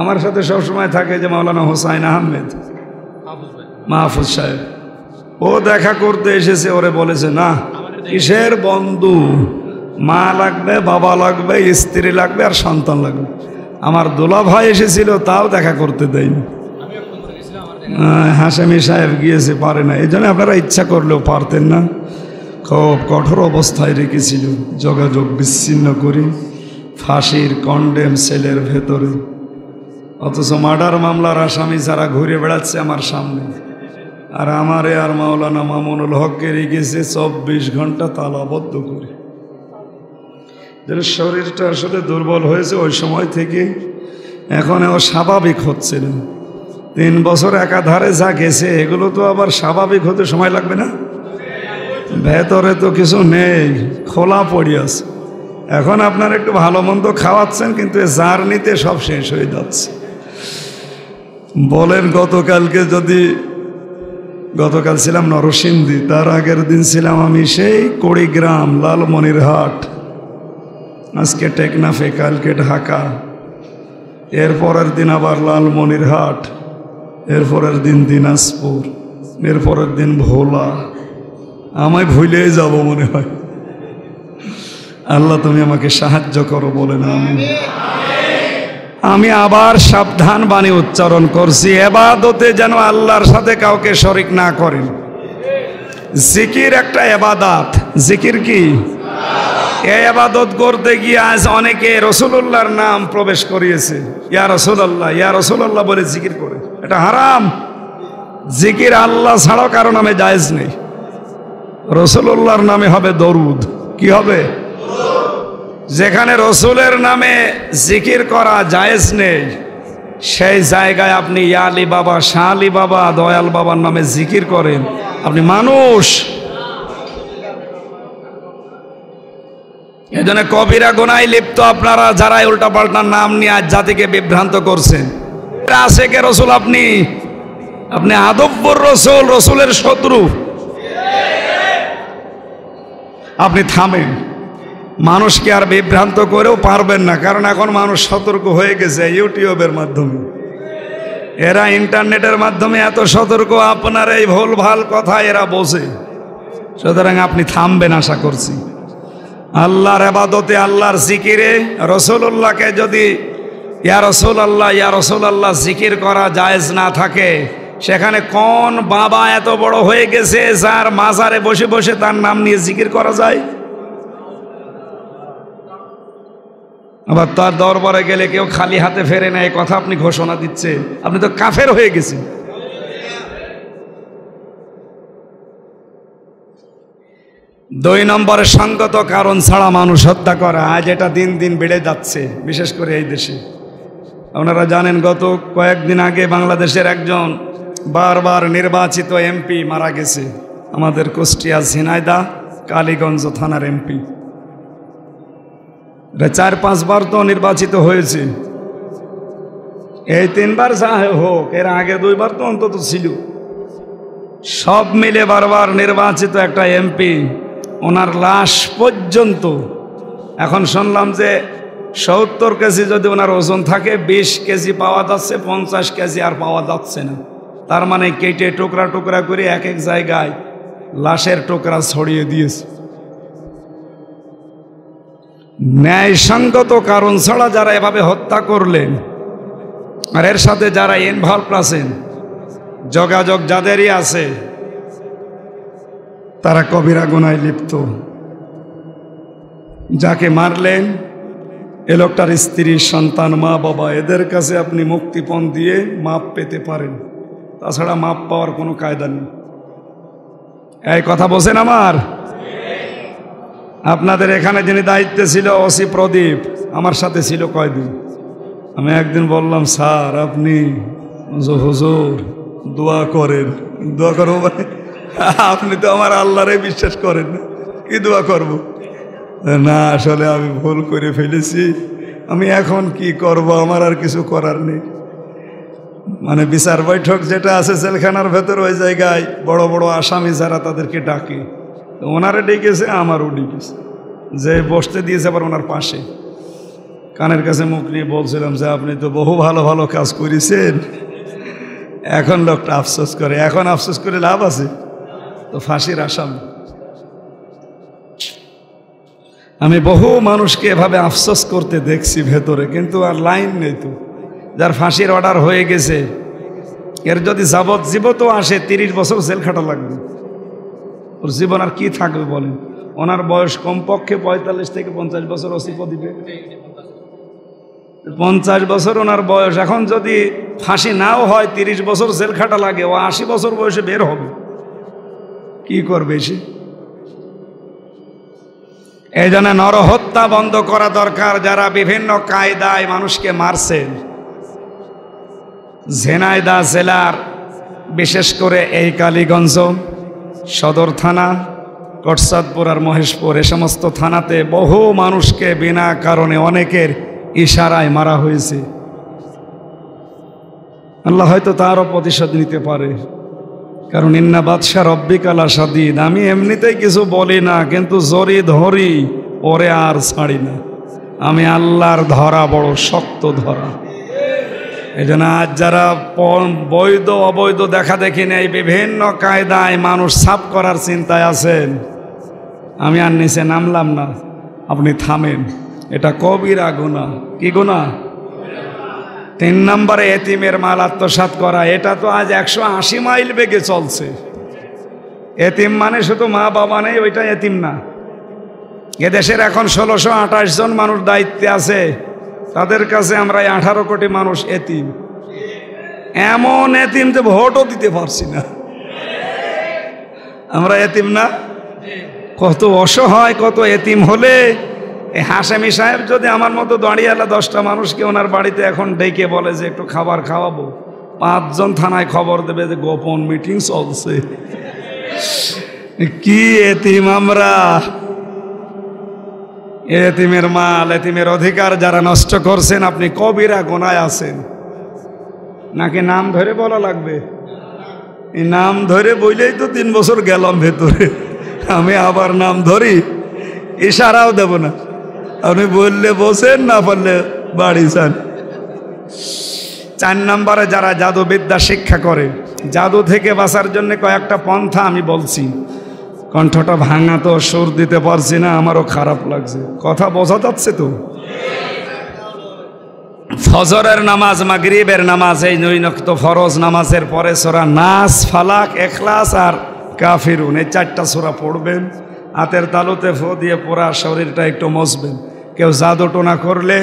S1: আমার সাথে সবসময় থাকে যে মাওলানা হোসাইন আহমেদ মাহফুজ সাহেব, ও দেখা করতে এসেছে, ওরে বলেছে না কিসের বন্ধু, মা লাগবে, বাবা লাগবে, স্ত্রী লাগবে, আর সন্তান লাগবে। আমার দোলা ভাই এসেছিল, তাও দেখা করতে দেয়নি। হাশেমি সাহেব গিয়েছে, পারে না। এই জন্য আপনারা ইচ্ছা করলেও পারতেন না। খুব কঠোর অবস্থায় রেখেছিল, যোগাযোগ বিচ্ছিন্ন করি, ফাঁসির কন্ডেম সেলের ভেতরে। অথচ মার্ডার মামলার আসামি যারা ঘুরে বেড়াচ্ছে আমার সামনে, আর আমারে আর মাওলানা মামুনুল হককে রেখেছে 24 ঘন্টা তালাবদ্ধ করে। যেন শরীরটা আসলে দুর্বল হয়েছে ওই সময় থেকে, এখন ও স্বাভাবিক হচ্ছে না। 3 বছর একাধারে যা গেছে, এগুলো তো আবার স্বাভাবিক হতে সময় লাগবে না? ভেতরে তো কিছু নেই, খোলা পড়ে আছে। এখন আপনার একটু ভালো মন্দ খাওয়াচ্ছেন, কিন্তু জার্নিতে সব শেষ হয়ে যাচ্ছে। বলেন গতকাল ছিলাম নরসিংদী, তার আগের দিন ছিলাম আমি সেই কুড়িগ্রাম, লালমনিরহাট, আজকে টেকনাফে, কালকে ঢাকা, এরপরের দিন আবার লালমনিরহাট, এরপরের দিন দিনাজপুর, এরপরের দিন ভোলা। আমায় ভুলেই যাব মনে হয়। আল্লাহ তুমি আমাকে সাহায্য করো, বলে না আমি আবার সাবধান বাণী উচ্চারণ করছি, এবাদতে যেন আল্লাহর সাথে কাউকে শরিক না করেন। জিকির একটা এবাদত। জিকির কি? এই আবাদত করতে গিয়ে আজ অনেকে রাসূলুল্লাহর নাম প্রবেশ করিয়েছে। ইয়া রাসূলুল্লাহ, ইয়া রাসূলুল্লাহ বলে জিকির করে, এটা হারাম। জিকির আল্লাহ ছাড়াও কারো নামে জায়েজ নেই। রাসূলুল্লাহর নামে হবে দরুদ। কি হবে? যেখানে রসুলের নামে জিকির করা জায়েজ নেই, সেই জায়গায় আপনি ইয়া আলী বাবা, শাহ আলী বাবা, দয়াল বাবার নামে জিকির করেন, আপনি মানুষ। এজন্য কবিরা গুনায় লিপ্ত আপনারা যারা উল্টা পাল্টা নাম নিয়ে আজ জাতিকে বিভ্রান্ত করছেন, আশেকে রসুল আপনি আদব্বর রসুল, রসুলের শত্রু। আপনি থামেন। মানুষকে আর বিভ্রান্ত করেও পারবেন না, কারণ এখন মানুষ সতর্ক হয়ে গেছে ইউটিউবের মাধ্যমে, এরা ইন্টারনেটের মাধ্যমে এত সতর্ক, আপনার এই ভুল ভাল কথা এরা বোঝে। সুতরাং আপনি থামবেন আশা করছি। আল্লাহর ইবাদতে, আল্লাহর জিকিরে রাসূলুল্লাহকে যদি ইয়া রাসূলুল্লাহ ইয়া রাসূলুল্লাহ জিকির করা জায়েজ না থাকে, সেখানে কোন বাবা এত বড় হয়ে গেছে যার মাজারে বসে বসে তার নাম নিয়ে জিকির করা যায়? আবার তার দরবারে গেলে কেউ খালি হাতে ফেরে না, এই কথা আপনি ঘোষণা দিচ্ছেন, আপনি তো কাফের হয়ে গেছেন। দুই নম্বরে সঙ্গত কারণ ছাড়া মানুষ হত্যা করা, আজ এটা দিন দিন বেড়ে যাচ্ছে, বিশেষ করে এই দেশে। আপনারা জানেন গত কয়েকদিন আগে বাংলাদেশের একজন বারবার নির্বাচিত এমপি মারা গেছে, আমাদের কুষ্টিয়া ঝিনাইদহ কালীগঞ্জ থানার এমপি। 4-5 বার তো নির্বাচিত হয়েছে, এই 3 বার যা হোক, এর আগে 2 বার তো অন্তত ছিল। সব মিলে বারবার নির্বাচিত একটা এমপি, ওনার লাশ পর্যন্ত এখন শুনলাম যে 70 কেজি যদি ওনার ওজন থাকে, 20 কেজি পাওয়া যাচ্ছে, 50 কেজি আর পাওয়া যাচ্ছে না। তার মানে কেটে টুকরা টুকরা করে এক এক জায়গায় লাশের টুকরা ছড়িয়ে দিয়েছে। ন্যায়সঙ্গত কারণ ছাড়া যারা এভাবে হত্যা করলেন, আর এর সাথে যারা ইনভলভ আছেন, যোগাযোগ যাদেরই আছে, তারা কবিরা গুনায় লিপ্ত। যাকে মারলেন এ লোকটার স্ত্রী, সন্তান, মা বাবা, এদের কাছে আপনি মুক্তিপণ দিয়ে মাপ পেতে পারেন, তাছাড়া মাপ পাওয়ার কোনো কায়দা নেই। এই কথা বোঝেন আমার? আপনাদের এখানে যিনি দায়িত্বে ছিল ওসি প্রদীপ, আমার সাথে ছিল কয়দিন। আমি একদিন বললাম, স্যার আপনি হুজুর দোয়া করেন। দোয়া করবো মানে আপনি তো আমার আল্লাহরে বিশ্বাস করেন না, কি দোয়া করব? না আসলে আমি ভুল করে ফেলেছি, আমি এখন কি করব, আমার আর কিছু করার নেই। মানে বিচার বৈঠক যেটা আছে জেলখানার ভেতর, ওই জায়গায় বড় বড় আসামি যারা, তাদেরকে ডাকে, ওনারে ডেকেছে, আমারও ডেকেছে, যে বসতে দিয়েছে আবার ওনার পাশে। কানের কাছে মুখ নিয়ে বলছিলাম যে আপনি তো বহু ভালো ভালো কাজ করেছেন, এখন লোকটা আফসোস করে। এখন আফসোস করে লাভ আছে? তো ফাঁসির আসামি। আমি বহু মানুষকে এভাবে আফসোস করতে দেখছি ভেতরে, কিন্তু আর লাইন নেই তো। যার ফাঁসির অর্ডার হয়ে গেছে, এর যদি যাবজ্জীবনও আসে 30 বছর জেল খাটা লাগবে, ওর জীবন আর কি থাকবে বলেন? ওনার বয়স কমপক্ষে 45 থেকে 50 বছর ওসিফ দিবে, 50 বছর ওনার বয়স। এখন যদি ফাঁসি নাও হয়, 30 বছর জেল খাটা লাগে, ও 80 বছর বয়সে বের হবে, কি করবে সে? এই জন্য নরহত্যা বন্ধ করা দরকার। যারা বিভিন্ন কায়দায় মানুষকে মারছেন, ঝিনাইদহ জেলার বিশেষ করে এই কালীগঞ্জ সদর থানা, কটসাদপুর আর মহেশপুর, এ সমস্ত থানাতে বহু মানুষকে বিনা কারণে অনেকের ইশারায় মারা হয়েছে। আল্লাহ হয়তো তারও প্রতিশোধ নিতে পারে, কারণ ইন্না বাদশা রব্বিকা লাশাদীদ। আমি এমনিতেই কিছু বলি না, কিন্তু জড়ি ধরি, ওরে আর ছাড়ি না। আমি আল্লাহর ধরা বড় শক্ত ধরা। এই জন্য আজ যারা বৈধ অবৈধ দেখা দেখি নেই, বিভিন্ন কায়দায় মানুষ সাফ করার চিন্তায় আছেন, আমি আর নিচে নামলাম না, আপনি থামেন। এটা কবিরা গুনাহ। কি গুনাহ? 3 নম্বরে এতিমের মাল আত্মসাৎ করা। এটা তো আজ 180 মাইল বেগে চলছে। এতিম মানে শুধু মা বাবা নেই, ওইটা এতিম না। এদেশের এখন 1628 জন মানুষ দায়িত্বে আছে, তাদের কাছে আমরা 18 কোটি মানুষ এতিম। এমন এতিম যে ভোটও দিতে পারছি না। আমরা এতিম না? কত অসহায়, কত এতিম হলে এই হাশেমি সাহেব যদি আমার মতো দাঁড়িয়েলা 10টা মানুষকে ওনার বাড়িতে এখন ডেকে বলে যে একটু খাবার খাওয়াবো, 5 জন থানায় খবর দেবে যে গোপন মিটিং চলছে। কি এতিম আমরা! এতিমের মাল, এতিমের অধিকার যারা নষ্ট করছেন, আপনি কবিরা গুনায় আছেন। নাকি নাম ধরে বলা লাগবে? এই নাম ধরে বইলেই তো 3 বছর গেলাম ভেতরে, আমি আবার নাম ধরি। ইশারাও দেব না, আপনি বললে বসেন, না বললে বাড়ি যান। 4 নম্বরে যারা জাদুবিদ্যা শিক্ষা করে, জাদু থেকে বাঁচার জন্য কয়েকটা পন্থা আমি বলছি। কণ্ঠটা ভাঙা তো, সুর দিতে পারছি না, আমারও খারাপ লাগছে। কথা বোঝা যাচ্ছে তো? ফজরের নামাজ, মাগরিবের নামাজ, এই 9 ওয়াক্ত ফরজ নামাজের পরে সূরা নাস, ফালাক, ইখলাস আর কাফিরুন, এই 4টা সূরা পড়বেন। হাতের তালুতে ফু দিয়ে পুরা শরীরটা একটু মসবেন। কেউ জাদু টোনা করলে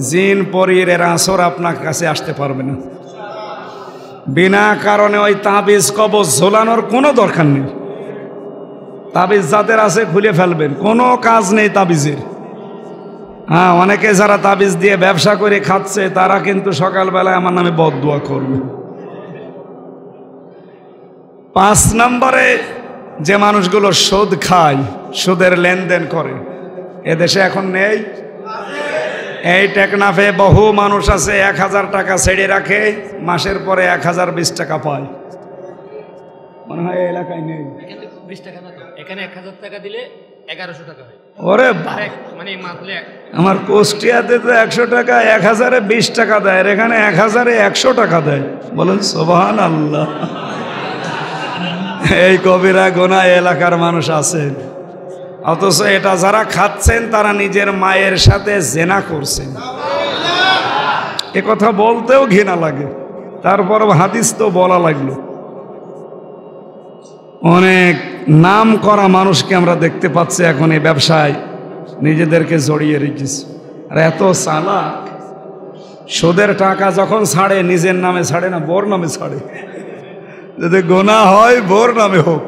S1: জিন পরীর এর আসর আপনার কাছে আসতে পারবে না। বিনা কারণে ওই তাবিজ কবজ ঝোলানোর কোনো দরকার নেই। তাবিজ যাদের আছে খুলে ফেলবেন, কোনো কাজ নেই তাবিজের। হ্যাঁ, অনেকে যারা তাবিজ দিয়ে ব্যবসা করে খাচ্ছে তারা কিন্তু সকালবেলায় আমার নামে বদদুয়া করবে। 5 নম্বরে যে মানুষগুলো সুদ খায়, সুদের লেনদেন করে, এদেশে এখন নেই? এই টেকনাফে বহু মানুষ আছে 1000 টাকা ছেড়ে রাখে, মাসের পরে 1020 টাকা পায়। মনে হয় এই এলাকায় নেই।
S3: 20 টাকা না তো, এখানে 1000 টাকা দিলে 1100 টাকা হয়।
S1: ওরে
S3: মানে মাসলে
S1: আমার কুষ্টিয়াতে তো 100 টাকা 1020 টাকা দেয়, আর এখানে 1000-100 টাকা দেয়। বলেন সুবহানাল্লাহ। এই কবিরা গুনাহ এলাকার মানুষ আছে, অথচ এটা যারা খাচ্ছেন তারা নিজের মায়ের সাথে জেনা করছেন। এ কথা বলতেও ঘৃণা লাগে, তারপর হাদিস তো বলা লাগলো। অনেক নাম করা মানুষকে আমরা দেখতে পাচ্ছি এখন এই ব্যবসায় নিজেদেরকে জড়িয়ে রেখেছে। আর এত চালাক, সুদের টাকা যখন ছাড়ে নিজের নামে ছাড়ে না, বোর নামে ছাড়ে। যদি গোনা হয় বোর নামে হোক।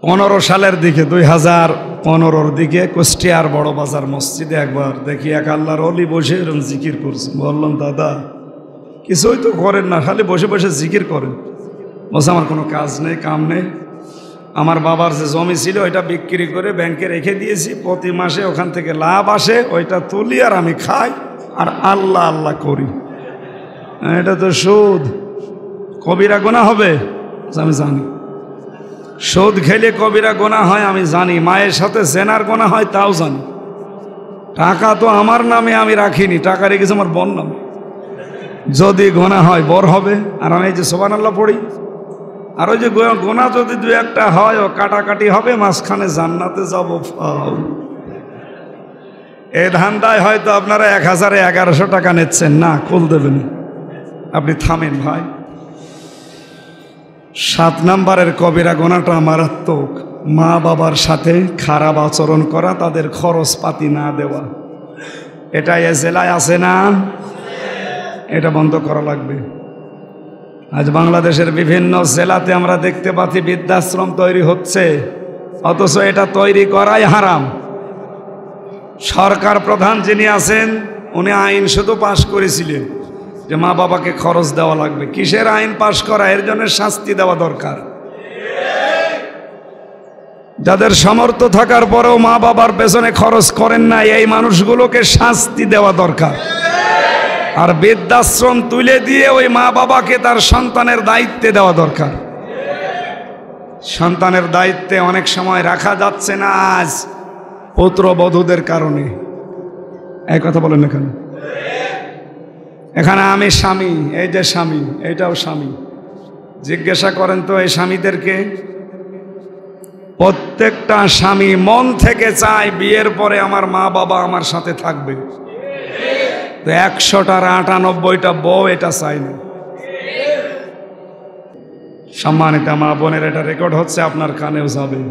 S1: 15 সালের দিকে, 2015-র দিকে কুষ্টিয়ার বড় বাজার মসজিদে একবার দেখি এক আল্লাহর ওলি বসে এরকম জিকির করছে। বললাম, দাদা কিছুই তো করেন না, খালি বসে বসে জিকির করেন। বলছে, আমার কোনো কাজ নেই, কাম নেই। আমার বাবার যে জমি ছিল ওইটা বিক্রি করে ব্যাংকে রেখে দিয়েছি, প্রতি মাসে ওখান থেকে লাভ আসে, ওইটা তুলি আর আমি খাই আর আল্লাহ আল্লাহ করি। এটা তো সুদ, কবিরা গুনাহ হবে আমি জানি। সুদ খেলে কবিরা গুনাহ হয় আমি জানি, মায়ের সাথে জেনার গুনাহ হয় তাও জানি। টাকা তো আমার নামে আমি রাখিনি, টাকা রেখেছি আমার বোন নামে। যদি গুনাহ হয় বর হবে। আর আমি এই যে সুবহানাল্লাহ পড়ি, আর ওই যে গুনাহ যদি 2-1টা হয় ও কাটাকাটি হবে, মাঝখানে জান্নাতে যাব। এই ধান্দায় হয়তো আপনারা 1000-1100 টাকা নিচ্ছেন না, কুল দেবেন। আপনি থামেন ভাই। 7 নম্বরের কবিরা গুনাহটা মারাত্মক, মা বাবার সাথে খারাপ আচরণ করা, তাদের খরচপাতি না দেওয়া। এটা এ জেলায় আছে না? এটা বন্ধ করা লাগবে। আজ বাংলাদেশের বিভিন্ন জেলাতে আমরা দেখতে পাচ্ছি বৃদ্ধাশ্রম তৈরি হচ্ছে, অথচ এটা তৈরি করাই হারাম। সরকার প্রধান যিনি আছেন উনি আইন শুধু পাশ করেছিলেন যে মা বাবাকে খরচ দেওয়া লাগবে। কিসের আইন পাশ করা? এর জন্য শাস্তি দেওয়া দরকার। যাদের সামর্থ্য থাকার পরেও মা বাবার পেছনে খরচ করেন না, এই মানুষগুলোকে শাস্তি দেওয়া দরকার। আর বৃদ্ধাশ্রম তুলে দিয়ে ওই মা বাবাকে তার সন্তানের দায়িত্বে দেওয়া দরকার। সন্তানের দায়িত্বে অনেক সময় রাখা যাচ্ছে না আজ পুত্রবধূদের কারণে। এই কথা বলেন এখানে। এখানে আমি স্বামী, এই যে স্বামী, এইটাও স্বামী। জিজ্ঞাসা করেন তো এই স্বামীদেরকে, প্রত্যেকটা স্বামী মন থেকে চায় বিয়ের পরে আমার মা বাবা আমার সাথে থাকবে। তো 100টার 98টা বউ এটা চাই না। সম্মানিত মা বোনের, এটা রেকর্ড হচ্ছে, আপনার কানেও যাবে।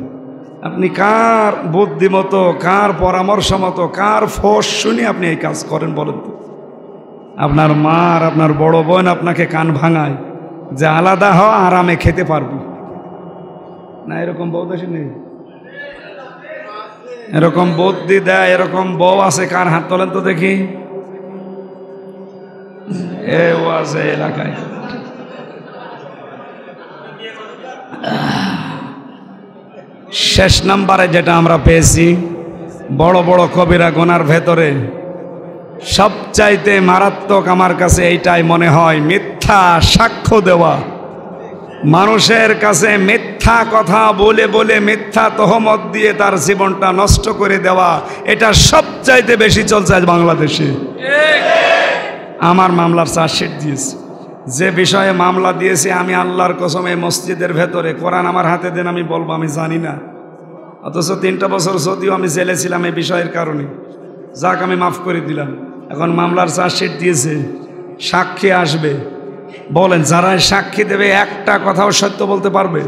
S1: আপনি কার বুদ্ধিমতো, কার পরামর্শ মতো, কার ফোর্স শুনে আপনি এই কাজ করেন বলেন তো? আপনার মা আর আপনার বড় বোন আপনাকে কান ভাঙায় যে আলাদা হ, আরামে খেতে পারবি না। এরকম বউ দেশে নেই? এরকম বুদ্ধি দেয়, এরকম বউ আছে? কার হাত তোলেন তো দেখি। ও আছে এলাকায়। শেষ নাম্বারে যেটা আমরা পেয়েছি, বড় বড় কবিরা গুনার ভেতরে সবচাইতে মারাত্মক আমার কাছে এইটাই মনে হয়, মিথ্যা সাক্ষ্য দেওয়া। মানুষের কাছে মিথ্যা মিথ্যা কথা বলে বলে মিথ্যা তহমত দিয়ে তার জীবনটা নষ্ট করে দেওয়া, এটা সবচাইতে বেশি চলছে আজ বাংলাদেশে। আমার মামলার চার্জশিট দিয়েছে, যে বিষয়ে মামলা দিয়েছে আমি আল্লাহর কসম এই মসজিদের ভেতরে, কোরআন আমার হাতে দেন আমি বলবো আমি জানি না। অথচ 3টা বছর যদিও আমি জেলে ছিলাম এই বিষয়ের কারণে, যাক আমি মাফ করে দিলাম। এখন মামলার চার্জশিট দিয়েছে, সাক্ষী আসবে। বলেন যারা সাক্ষী দেবে একটা কথাও সত্য বলতে পারবে?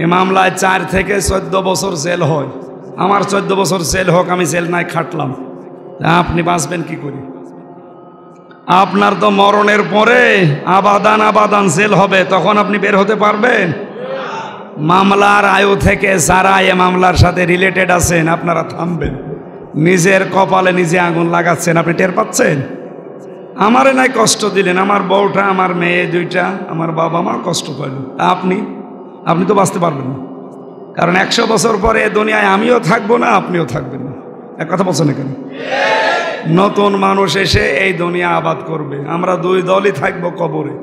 S1: এই মামলায় 4 থেকে 14 বছর জেল হয়। আমার 14 বছর জেল হোক, আমি জেল নাই খাটলাম, আপনি বাঁচবেন কি করে? আপনার তো মরণের পরে আবাদান আবাদান জেল হবে, তখন আপনি বের হতে পারবেন? মামলার আয়ু থেকে যারা এ মামলার সাথে রিলেটেড আছেন আপনারা থামবেন। নিজের কপালে নিজে আগুন লাগাচ্ছেন, আপনি টের পাচ্ছেন? আমারে নাই কষ্ট দিলেন, আমার বউটা, আমার মেয়ে 2টা, আমার বাবা মা কষ্ট পাইল। আপনি তো বাঁচতে পারবেন না, কারণ 100 বছর পরে এ দুনিয়ায় আমিও থাকবো না, আপনিও থাকবেন না। এক কথা বলছেন এখানে, নতুন মানুষ এসে এই দুনিয়া আবাদ করবে, আমরা 2 দলই থাকবো কবরে।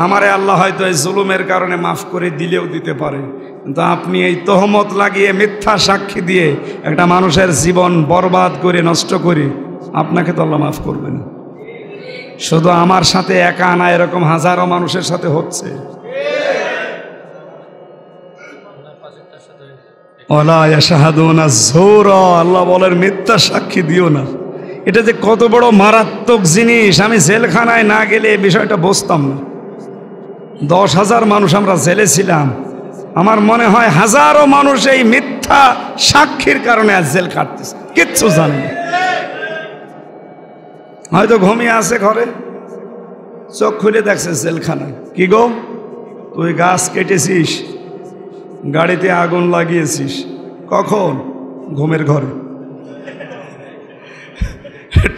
S1: আমারে আল্লাহ হয়তো এই জুলুমের কারণে মাফ করে দিলেও দিতে পারে, কিন্তু আপনি এই তহমত লাগিয়ে মিথ্যা সাক্ষী দিয়ে একটা মানুষের জীবন বরবাদ করে নষ্ট করে, আপনাকে তো আল্লাহ মাফ করবে না। শুধু আমার সাথে একা না, এরকম হাজারো মানুষের সাথে হচ্ছে। আল্লাহ বলেন মিথ্যা সাক্ষী দিও না। এটা যে কত বড় মারাত্মক জিনিস, আমি জেলখানায় না গেলে এই বিষয়টা বুঝতাম না। 10,000 মানুষ আমরা জেলে ছিলাম, আমার মনে হয় হাজারো মানুষ এই মিথ্যা সাক্ষীর কারণে আজ জেল কাটতেছে, কিচ্ছু জানে না। হয়তো ঘুমিয়ে আছে ঘরে, চোখ খুলে দেখছে জেলখানায়। কি গো, তুই গাছ কেটেছিস, গাড়িতে আগুন লাগিয়েছিস, কখন? ঘুমের ঘরে।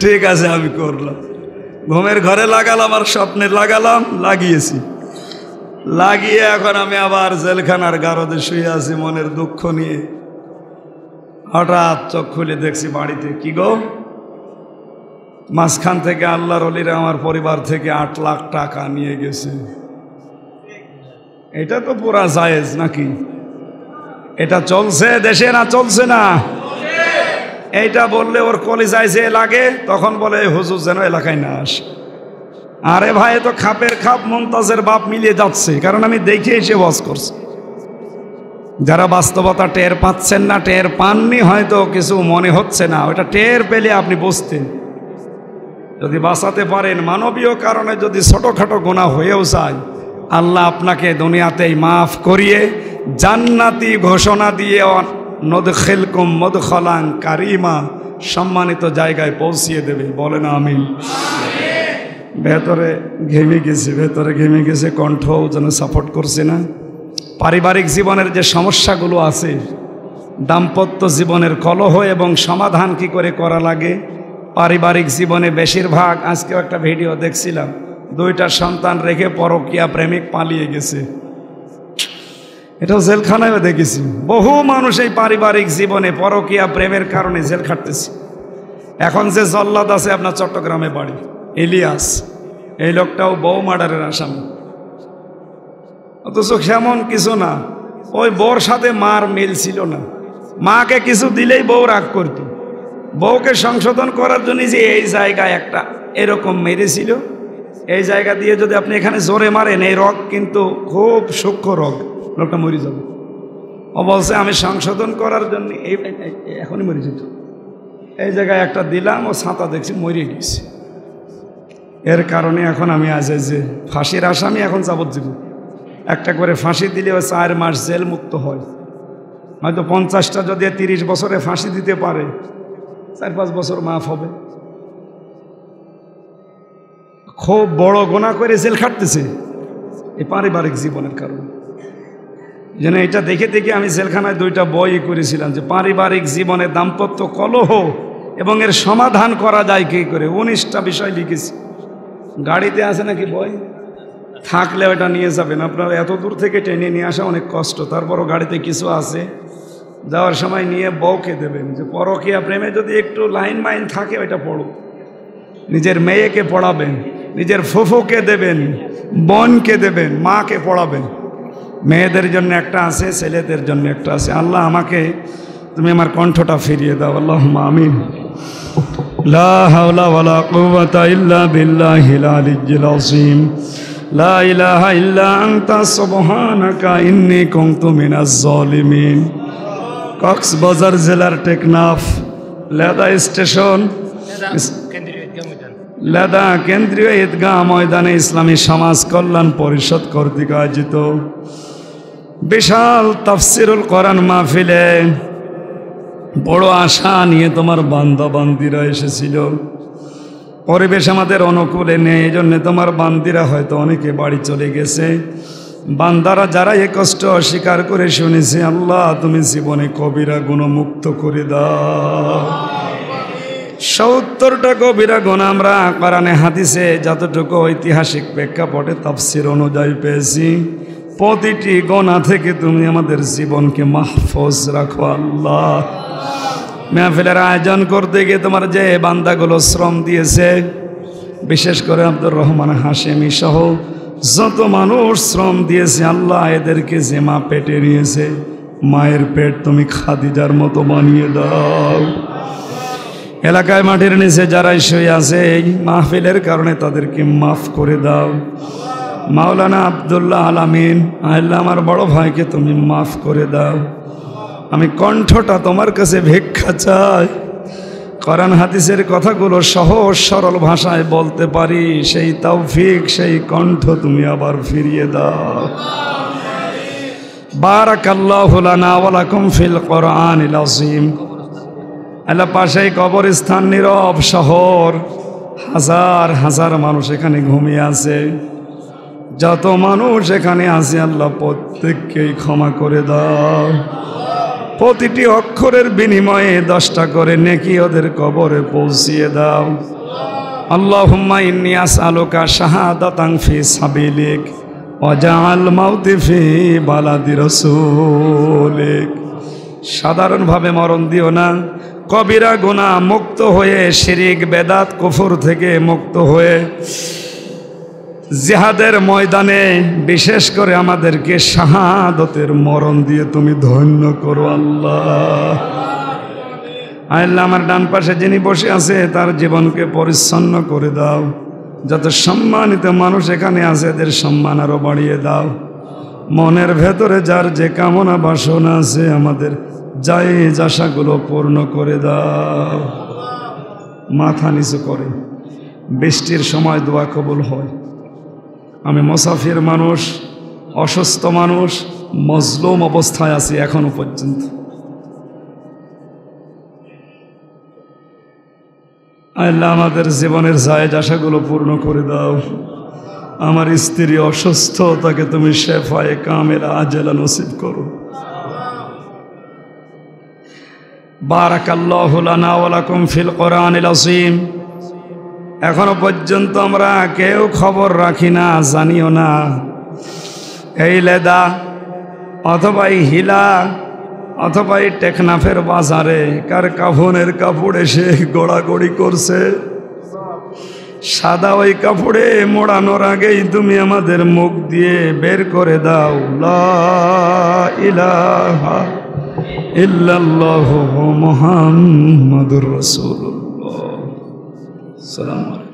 S1: ঠিক আছে আমি করলাম, ঘুমের ঘরে লাগালাম আর স্বপ্নে লাগালাম, লাগিয়েছি। লাগিয়ে এখন আমি আবার জেলখানার গারদে শুয়ে আছি মনের দুঃখ নিয়ে। হঠাৎ চোখ খুলে দেখছি বাড়িতে। কি গো, মাঝখান থেকে আল্লাহর ওলিরা আমার পরিবার থেকে 8 লাখ টাকা নিয়ে গেছে। এটা তো পুরা জায়েজ নাকি? এটা চলছে দেশে না চলছে না? এইটা বললে ওর কলিজায় যে লাগে, তখন বলে হুজুর যেন এলাকায় না আসে। আরে ভাই, তো খাপের খাপ মুমতাজের বাপ মিলিয়ে যাচ্ছে, কারণ আমি দেখে এসে ওয়াজ করছি। যারা বাস্তবতা টের পাচ্ছেন না, টের পাননি, হয়তো কিছু মনে হচ্ছে না, ওটা টের পেলে আপনি বুঝতেন। যদি বাঁচাতে পারেন, মানবীয় কারণে যদি ছোটোখাটো গুনাহ হয়েও যায়, আল্লাহ আপনাকে দুনিয়াতেই মাফ করিয়ে জান্নাতি ঘোষণা দিয়ে নদখিলকুম মদখলান কারিমা, সম্মানিত জায়গায় পৌঁছিয়ে দেবে। বলেন আমিন। ভেতরে ঘেমে গেছে, কণ্ঠও যেন সাপোর্ট করছে না। পারিবারিক জীবনের যে সমস্যাগুলো আছে, দাম্পত্য জীবনের কলহ এবং সমাধান কি করে করা লাগে, পারিবারিক জীবনে বেশিরভাগ, আজকেও একটা ভিডিও দেখছিলাম, 2টা সন্তান রেখে পরকীয়া প্রেমিক পালিয়ে গেছে। এটাও জেলখানায়ও দেখেছি। বহু মানুষ এই পারিবারিক জীবনে পরকীয়া প্রেমের কারণে জেল খাটতেছে। এখন যে জল্লাদ আছে আপনার চট্টগ্রামে বাড়ি, ইলিয়াস, এই লোকটাও বউ মার্ডারের আসামি। অথচ সেমন কিছু না, ওই বউর সাথে মার মিল ছিল না, মাকে কিছু দিলেই বউ রাগ করত। বউকে সংশোধন করার জন্য যে এই জায়গায় একটা এরকম মেরেছিল, এই জায়গা দিয়ে যদি আপনি এখানে জোরে মারেন, এই রগ কিন্তু খুব সূক্ষ্ম রগ, লোকটা মরে যাবে। ও বলছে আমি সংশোধন করার জন্য এখনই মরে যেত। এই জায়গায় একটা দিলাম, ও ছাতা দেখছি মরে গেছে। এর কারণে এখন আমি আজ যে ফাঁসির আসামি, এখন যাবজ্জীবন। একটা করে ফাঁসি দিলে ও 4 মাস জেল মুক্ত হয়। হয়তো 50টা যদি 30 বছরে ফাঁসি দিতে পারে, 4-5 বছর মাফ হবে। খুব বড় গুনাহ করে জেল খাটতেছে এই পারিবারিক জীবনের কারণে। যেন এটা দেখে দেখে আমি জেলখানায় 2টা বই করেছিলাম, যে পারিবারিক জীবনে দাম্পত্য কলহ এবং এর সমাধান করা যায় কী করে, 19টা বিষয় লিখেছি। গাড়িতে আছে নাকি বই? থাকলে ওটা নিয়ে যাবেন। আপনারা এত দূর থেকে টেনে নিয়ে আসা অনেক কষ্ট, তারপরও গাড়িতে কিছু আছে, যাওয়ার সময় নিয়ে বউকে দেবেন, যে পরকীয়া প্রেমে যদি একটু লাইন মাইন থাকে ওইটা পড়ো। নিজের মেয়েকে পড়াবেন, নিজের ফুফুকে দেবেন, বোনকে দেবেন, মাকে পড়াবেন। মেয়েদের জন্য একটা আছে, ছেলেদের জন্য একটা আছে। আল্লাহ আমাকে তুমি আমার কণ্ঠটা ফিরিয়ে দাও, আল্লাহুম্মা আমিন। লা হাওলা ওয়ালা কুওয়াতা ইল্লা বিল্লাহিল আলিয়্যিল আযীম। লা ইলাহা ইল্লা আনতা সুবহানাকা ইন্নী কুনতু মিনাজ জালিমিন। কক্সবাজার জেলার টেকনাফ লেদা স্টেশন, লেদা কেন্দ্রীয় ঈদগাহ ময়দানে ইসলামী সমাজ কল্যাণ পরিষদ কর্তৃক আয়োজিত বিশাল তাফসিরুল কোরআন মাহফিলে বড় আশা নিয়ে তোমার বান্দা বান্দিরা এসেছিল। পরিবেশ আমাদের অনুকূলে নেই, এই জন্য তোমার বান্দিরা হয়তো অনেকে বাড়ি চলে গেছে। বান্দারা যারা এ কষ্ট অস্বীকার করে শুনেছে, আল্লাহ তুমি জীবনে কবিরা গুণমুক্ত করে দাও। 70টা কবিরা গুণ আমরা কোরআনে হাদিসে যতটুকু ঐতিহাসিক প্রেক্ষাপটে তাফসীর অনুযায়ী পেয়েছি, প্রতিটি গুনাহ থেকে তুমি আমাদের জীবনকে মাহফুজ রাখো আল্লাহ। মাহফিলের আয়োজন করতে গিয়ে তোমার যে বান্দাগুলো শ্রম দিয়েছে, বিশেষ করে আব্দুর রহমান হাশেমি সহ যত মানুষ শ্রম দিয়েছে, আল্লাহ এদেরকে যে মা পেটে নিয়েছে, মায়ের পেট তুমি খাদিজার মতো বানিয়ে দাও। এলাকায় মাটির নিচে যারাই শুয়ে আছে এই মাহফিলের কারণে তাদেরকে মাফ করে দাও। মাওলানা আব্দুল্লাহ আল আমিন, আল্লাহ আমার বড় ভাইকে তুমি মাফ করে দাও। আমি কণ্ঠটা তোমার কাছে ভিক্ষা চাই, কোরআন হাদিসের কথাগুলো সহজ সরল ভাষায় বলতে পারি, সেই তৌফিক সেই কণ্ঠ তুমি আবার ফিরিয়ে দাও। বারাকাল্লাহু লানা ওয়া লাকুম ফিল কোরআনিল আযীম। আল্লাহ পাশেই কবরস্থান, নীরব শহর, হাজার হাজার মানুষ এখানে ঘুমিয়ে আছে। যত মানুষ এখানে আছে আল্লাহ প্রত্যেককেই ক্ষমা করে দাও। প্রতিটি অক্ষরের বিনিময়ে 10টা করে নেকি ওদের কবরে পৌঁছিয়ে দাও। আল্লাহুম্মা ইন্নী আসআলুকা শাহাদাতান ফি সাবিলিক ওয়া জাআল মাউতি ফি বালাদি রাসূলিক। সাধারণভাবে মরণ দিও না, কবিরা গুনাহ মুক্ত হয়ে, শিরিক বেদাত কুফর থেকে মুক্ত হয়ে জিহাদের ময়দানে বিশেষ করে আমাদেরকে শাহাদতের মরণ দিয়ে তুমি ধন্য করো আল্লাহ। আল্লাহ আমার ডান পাশে যিনি বসে আছে তার জীবনকে পরিচ্ছন্ন করে দাও। যত সম্মানিত মানুষ এখানে আছে এদের সম্মান আরো বাড়িয়ে দাও। মনের ভেতরে যার যে কামনা বাসনা আছে আমাদের জায়েজ আশাগুলো পূর্ণ করে দাও। মাথা নিচু করে, বৃষ্টির সময় দোয়া কবুল হয়। আমি মুসাফির মানুষ, অসুস্থ মানুষ, মজলুম অবস্থায় আছি এখনো পর্যন্ত। আল্লাহ আমাদের জীবনের জায়েজ আশাগুলো পূর্ণ করে দাও। আমার স্ত্রী অসুস্থ, তাকে তুমি শেফায়ে কামেলা আজেলা নসিব করো। বারাকাল্লাহু লানা ওয়া লাকুম ফিল কোরআনিল আযীম। এখনো পর্যন্ত আমরা কেউ খবর রাখি না, জানিও না এই লেদা অথবা এই হিলা অথবা এই টেকনাফের বাজারে কার কাফনের কাপড় এসে গোড়াগড়ি করছে। সাদা ওই কাপড়ে মোড়ানোর আগেই তুমি আমাদের মুখ দিয়ে বের করে দাও, লা ইলাহা ইল্লাল্লাহু মুহাম্মাদুর রাসূলুল্লাহ। সালাম।